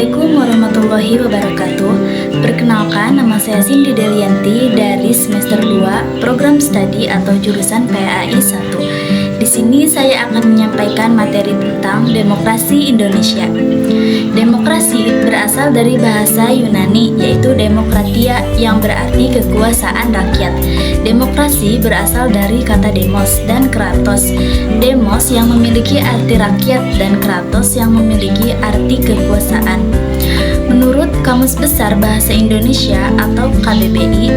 Assalamualaikum warahmatullahi wabarakatuh. Perkenalkan, nama saya Cindy Delianti dari semester 2 program studi atau jurusan PAI 1. Di sini saya akan menyampaikan materi tentang demokrasi Indonesia. Demokrasi berasal dari bahasa Yunani, yaitu demokratia, yang berarti kekuasaan rakyat. Demokrasi berasal dari kata demos dan kratos. Demos yang memiliki arti rakyat dan kratos yang memiliki arti kekuasaan. Menurut Kamus Besar Bahasa Indonesia atau KBBI,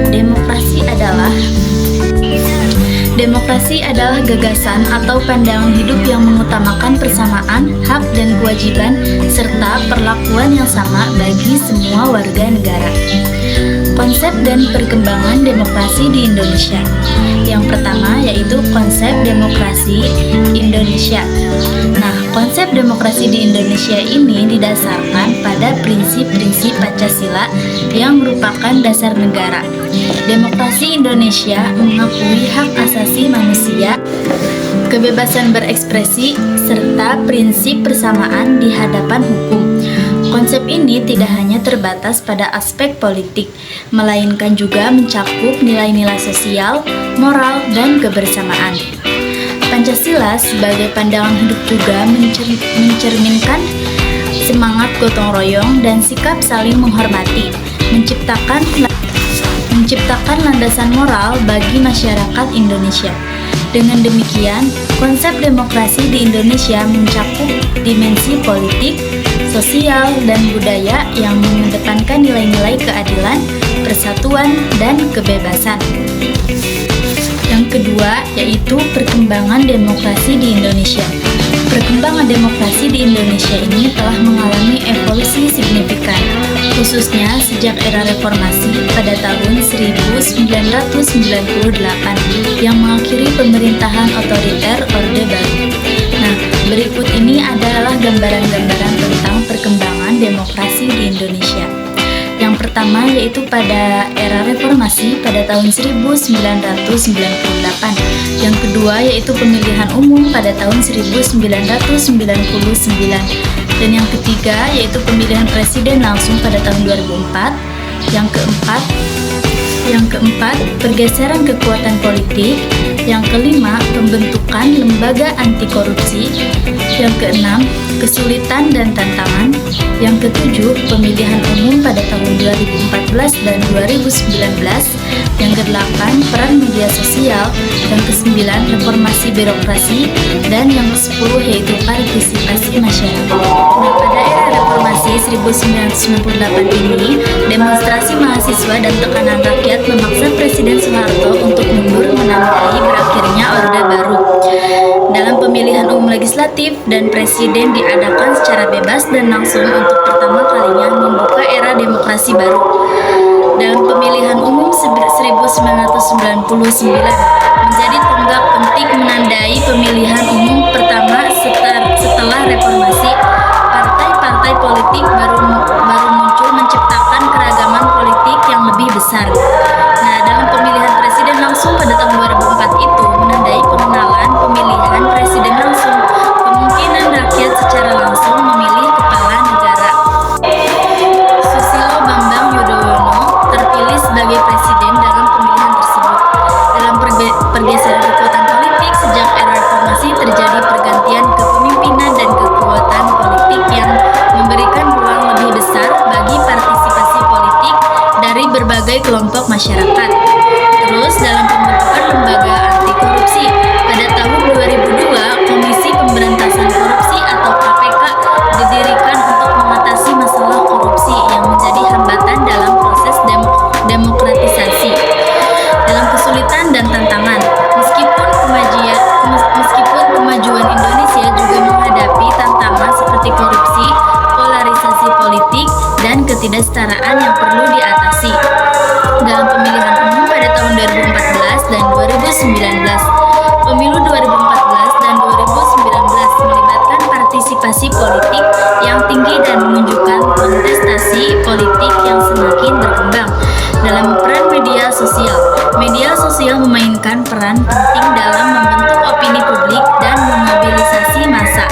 Demokrasi adalah gagasan atau pandangan hidup yang mengutamakan persamaan, hak dan kewajiban, serta perlakuan yang sama bagi semua warga negara. Konsep dan perkembangan demokrasi di Indonesia. Yang pertama yaitu konsep demokrasi Indonesia. Nah, konsep demokrasi di Indonesia ini didasarkan pada prinsip-prinsip Pancasila yang merupakan dasar negara. Demokrasi Indonesia mengakui hak asasi manusia, kebebasan berekspresi, serta prinsip persamaan di hadapan hukum. Konsep ini tidak hanya terbatas pada aspek politik, melainkan juga mencakup nilai-nilai sosial, moral, dan kebersamaan. Pancasila sebagai pandangan hidup juga mencerminkan semangat gotong royong dan sikap saling menghormati, menciptakan landasan moral bagi masyarakat Indonesia. Dengan demikian, konsep demokrasi di Indonesia mencakup dimensi politik, sosial, dan budaya yang mengedepankan nilai-nilai keadilan, persatuan, dan kebebasan. Yang kedua yaitu perkembangan demokrasi di Indonesia. Perkembangan demokrasi di Indonesia ini telah mengalami evolusi signifikan, khususnya sejak era reformasi pada tahun 1998 yang mengakhiri pemerintahan otoriter Orde Baru. Nah, berikut ini adalah gambaran-gambaran tentang perkembangan demokrasi di Indonesia. Yang pertama yaitu pada era reformasi pada tahun 1998. Yang kedua yaitu pemilihan umum pada tahun 1999. Dan yang ketiga yaitu pemilihan presiden langsung pada tahun 2004. Yang keempat, pergeseran kekuatan politik. Yang kelima, pembentukan lembaga anti korupsi. Yang keenam, kesulitan dan tantangan. Yang ketujuh, pemilihan umum pada tahun 2014 dan 2019. Yang kedelapan, peran media sosial. Yang kesembilan, reformasi birokrasi. Dan yang kesepuluh yaitu partisipasi masyarakat. Nah, pada era reformasi 1998 ini, demonstrasi mahasiswa dan tekanan rakyat memaksa Presiden Soeharto untuk mundur menandai berakhirnya Orde Baru. Dalam pemilihan umum legislatif dan presiden diadakan secara bebas dan langsung untuk pertama kalinya membuka era demokrasi baru. Dalam pemilihan umum 1999 menjadi tonggak penting menandai pemilihan umum pertama setelah reformasi. Partai-partai politik baru muncul menciptakan keragaman politik yang lebih besar. Nah, dalam pemilihan presiden langsung pada tahun 2004 itu menandai pengenalan pemilihan presiden langsung, kemungkinan rakyat secara langsung memilih kepala negara. Susilo Bambang Yudhoyono terpilih sebagai presiden dalam pemilihan tersebut. Dalam pergeseran kekuatan politik sejak era reformasi terjadi pergantian kepemimpinan dan kekuatan politik yang memberikan ruang lebih besar bagi partisipasi politik dari berbagai kelompok masyarakat. Terus dalam pembentukan lembaga anti korupsi pada tahun 2002, Komisi Pemberantasan Korupsi atau KPK didirikan untuk mengatasi masalah korupsi yang menjadi hambatan dalam proses demokratisasi. Dalam kesulitan dan tantangan, meskipun kemajuan Indonesia juga menghadapi tantangan seperti korupsi, polarisasi politik, dan ketidaksetaraan yang perlu diatasi. Dalam pemilihan umum pada tahun 2014 dan 2019, pemilu 2014 dan 2019 melibatkan partisipasi politik yang tinggi dan menunjukkan kontestasi politik yang semakin berkembang. Dalam peran media sosial memainkan peran penting dalam membentuk opini publik dan memobilisasi massa,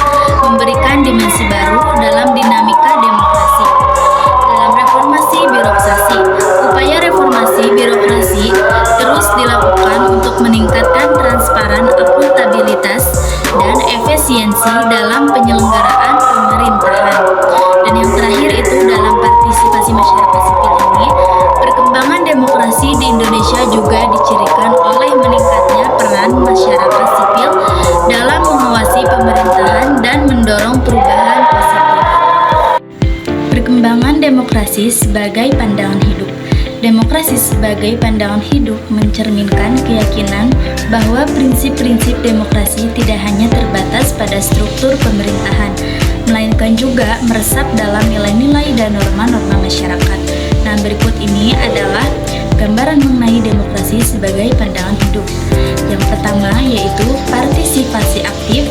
memberikan dimensi baru dalam dinamika demokrasi. demokrasi sebagai pandangan hidup. Demokrasi sebagai pandangan hidup mencerminkan keyakinan bahwa prinsip-prinsip demokrasi tidak hanya terbatas pada struktur pemerintahan, melainkan juga meresap dalam nilai-nilai dan norma-norma masyarakat. Nah, berikut ini adalah gambaran mengenai demokrasi sebagai pandangan hidup. Yang pertama yaitu partisipasi aktif,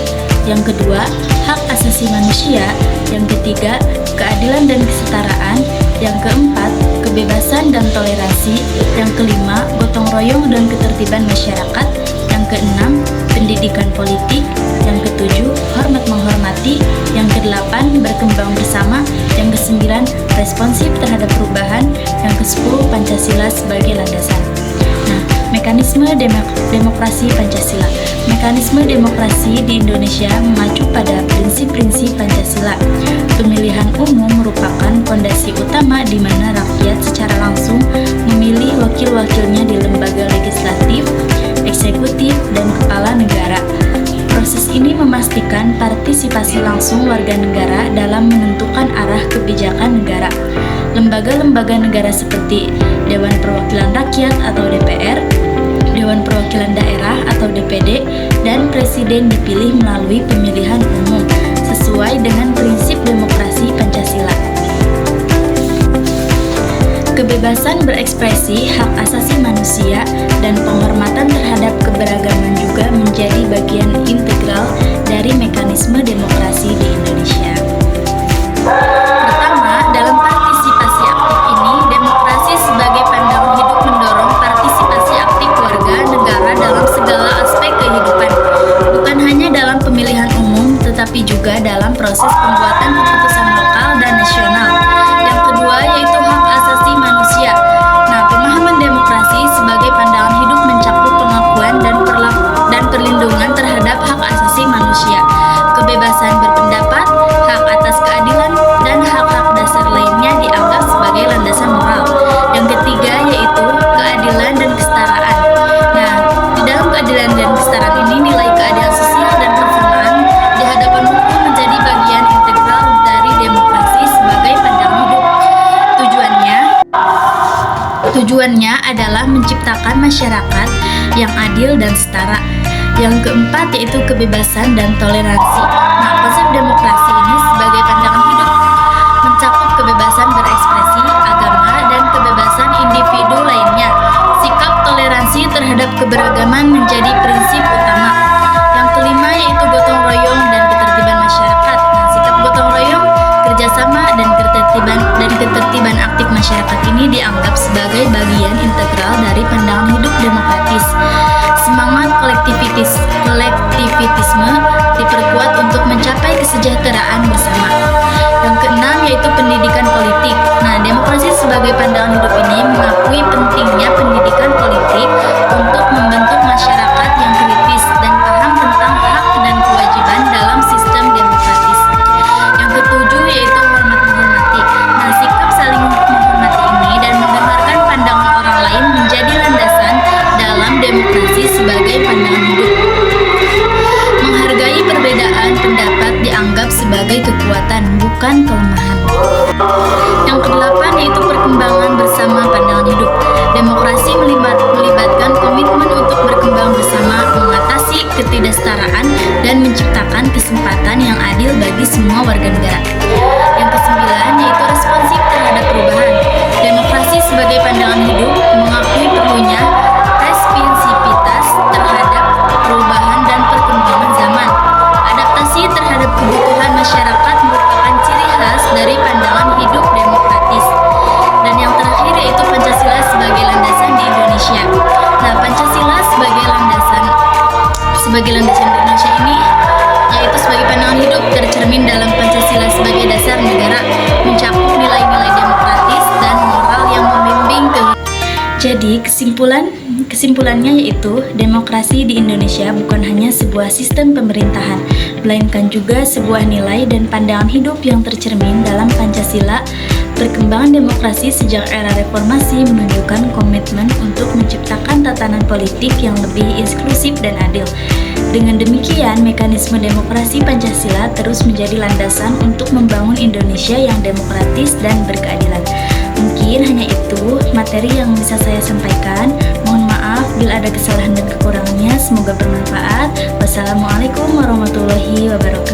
yang kedua hak asasi manusia, yang ketiga keadilan dan kesetaraan, yang keempat kebebasan dan toleransi, yang kelima gotong royong dan ketertiban masyarakat, yang keenam pendidikan politik, yang ketujuh hormat menghormati, yang kedelapan berkembang bersama, yang kesembilan responsif terhadap perubahan, yang kesepuluh Pancasila sebagai landasan. Nah, mekanisme demokrasi Pancasila. Mekanisme demokrasi di Indonesia mengacu pada prinsip-prinsip Pancasila. Pemilihan umum merupakan fondasi utama di mana rakyat secara langsung memilih wakil-wakilnya di lembaga legislatif, eksekutif, dan kepala negara. Proses ini memastikan partisipasi langsung warga negara dalam menentukan arah kebijakan negara. Lembaga-lembaga negara seperti Dewan Perwakilan Rakyat atau DPR, Dewan Perwakilan Daerah atau DPD, dan Presiden dipilih melalui pemilihan umum sesuai dengan prinsip demokrasi Pancasila. Kebebasan berekspresi, hak asasi manusia, dan penghormatan terhadap keberagaman juga menjadi bagian integral dari mekanisme demokrasi di Indonesia. Pertama, dalam partisipasi aktif ini, demokrasi sebagai pandangan hidup mendorong partisipasi aktif warga negara dalam segala aspek kehidupan, bukan hanya dalam pemilihan umum, tetapi juga dalam proses pembuatan keputusan lokal dan nasional. Yang kedua yaitu hak asasi manusia. Nah, pemahaman demokrasi sebagai pandangan hidup mencakup pengakuan dan perlindungan terhadap hak asasi manusia, kebebasan berpendapat, hak atas keadilan, dan hak-hak dasar lainnya dianggap sebagai landasan moral. Yang ketiga yaitu keadilan dan kesetaraan. Nah, di dalam keadilan dan kesetaraan ini nilai keadilan sosial dan persamaan di hadapan hukum menjadi bagian integral dari demokrasi sebagai pandangan hidup. Tujuannya adalah menciptakan masyarakat yang adil dan setara. Yang keempat yaitu kebebasan dan toleransi. Nah, konsep demokrasi ini sebagai pandangan hidup mencakup kebebasan berekspresi, agama, dan kebebasan individu lainnya. Sikap toleransi terhadap keberagaman menjadi prinsip utama. Yang kelima yaitu gotong royong dan ketertiban masyarakat. Nah, sikap gotong royong, kerjasama, dan ketertiban aktif masyarakat ini dianggap sebagai bagian integral dari pandangan hidup demokratis. Semangat kolektivitisme diperkuat untuk mencapai kesejahteraan bersama. Yang keenam yaitu pendidikan politik. Nah, demokrasi sebagai pandangan hidup ini mengakui pentingnya pendidikan politik untuk membentuk masyarakat yang kritis dan paham tentang hak dan kewajiban dalam sistem demokratis. Yang ketujuh yaitu hormat menghormati. Nah, sikap saling menghormati ini dan mendengarkan pandangan orang lain menjadi landasan dalam demokrasi sebagai pandangan hidup. Menghargai perbedaan pendapat dianggap sebagai kekuatan, bukan kelemahan. Yang kedelapan yaitu perkembangan bersama pandangan hidup. Demokrasi melibatkan komitmen untuk berkembang bersama, mengatasi ketidaksetaraan, dan menciptakan kesempatan yang adil bagi semua warga negara. Yang kesembilan yaitu responsif terhadap perubahan. Demokrasi sebagai pandangan hidup mengakui perlunya responsivitas terhadap perubahan dan perkembangan zaman. Adaptasi terhadap kebutuhan masyarakat merupakan ciri khas dari pandangan hidup demokratis. Dan yang terakhir yaitu Pancasila sebagai landasan di Indonesia. Nah, Pancasila sebagai landasan di Indonesia ini yaitu sebagai pandangan hidup tercermin dalam Pancasila sebagai dasar negara, mencakup nilai-nilai demokratis dan moral yang membimbing Jadi kesimpulannya yaitu demokrasi di Indonesia bukan hanya sebuah sistem pemerintahan, melainkan juga sebuah nilai dan pandangan hidup yang tercermin dalam Pancasila. Perkembangan demokrasi sejak era reformasi menunjukkan komitmen untuk menciptakan tatanan politik yang lebih inklusif dan adil. Dengan demikian, mekanisme demokrasi Pancasila terus menjadi landasan untuk membangun Indonesia yang demokratis dan berkeadilan. Mungkin hanya itu materi yang bisa saya sampaikan. Mohon maaf bila ada kesalahan dan kekurangannya. Semoga bermanfaat. Wassalamualaikum warahmatullahi wabarakatuh.